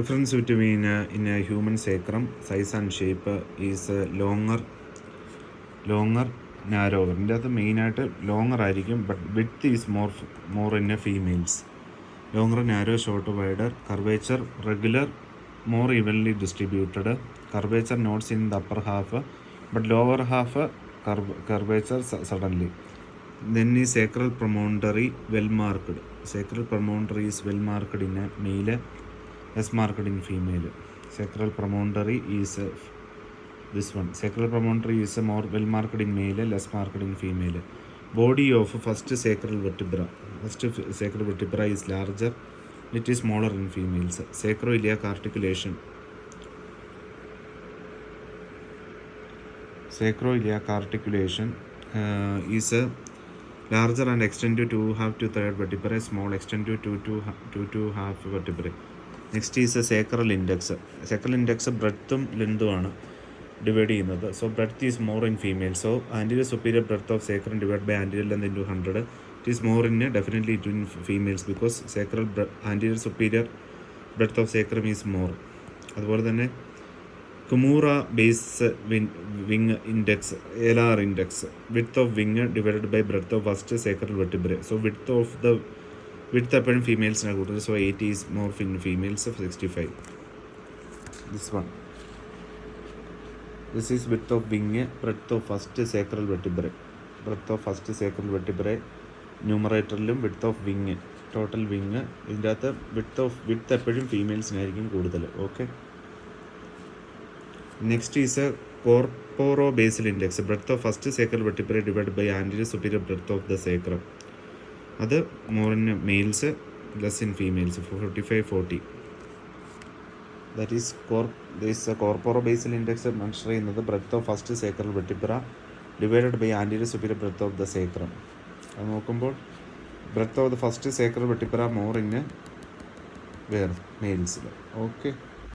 Difference between in a human sacrum, size and shape is longer, narrower. ഇതിൻ്റെ അകത്ത് മെയിനായിട്ട് longer ആയിരിക്കും, but width is more in A females. Longer, narrow, short, wider. Curvature regular, more evenly distributed. Curvature notes in the upper half, but lower half curvature suddenly. Then is sacral promontory well marked. Sacral promontory is well marked in a male, less marked in female. Sacral promontory is this one. Sacral promontory is more well marked in male, less marked in female. Body of first sacral vertebra. First sacral vertebra is larger, it is smaller in females. Sacroiliac articulation. Sacroiliac articulation is larger and extended to half to third vertebrae, small extended to half vertebrae. Next is a sacral index. Sacral index breadthum lengthum ആണ് divide ചെയ്യുന്നത്. So breadth is more in female. So anterior superior breadth of sacrum divide by anterior length into 100. It is more in definitely in females because sacral anterior superior breadth of sacrum is more. അതുപോലെ തന്നെ കുമൂറ base wing index, LR index, width of wing divided by breadth of first sacral vertebrae. So width എപ്പോഴും ഫീമെയിൽസിനാണ് കൂടുതൽ. So 80 is more in females, 65. This one. This is width of wing, breadth of first sacral vertebrae. Breadth of first sacral vertebrae ന്യൂമറേറ്ററിലും width of wing, total wing. ഇതിൻ്റെ അകത്ത് width എപ്പോഴും ഫീമെയിൽസിനായിരിക്കും കൂടുതൽ. Okay. Next is corporo basal index. Breadth of first sacral vertebrae divide by anterior superior breadth of the sacrum. അത് more in males, less in females, 45-40. That is corporo basal index mention ചെയ്യുന്നത് breadth of first sacral vertebra divided by anterior superior breadth of the sacrum. അത് നോക്കുമ്പോൾ breadth of the first sacral vertebra more in where മെയിൽസിൽ. Okay.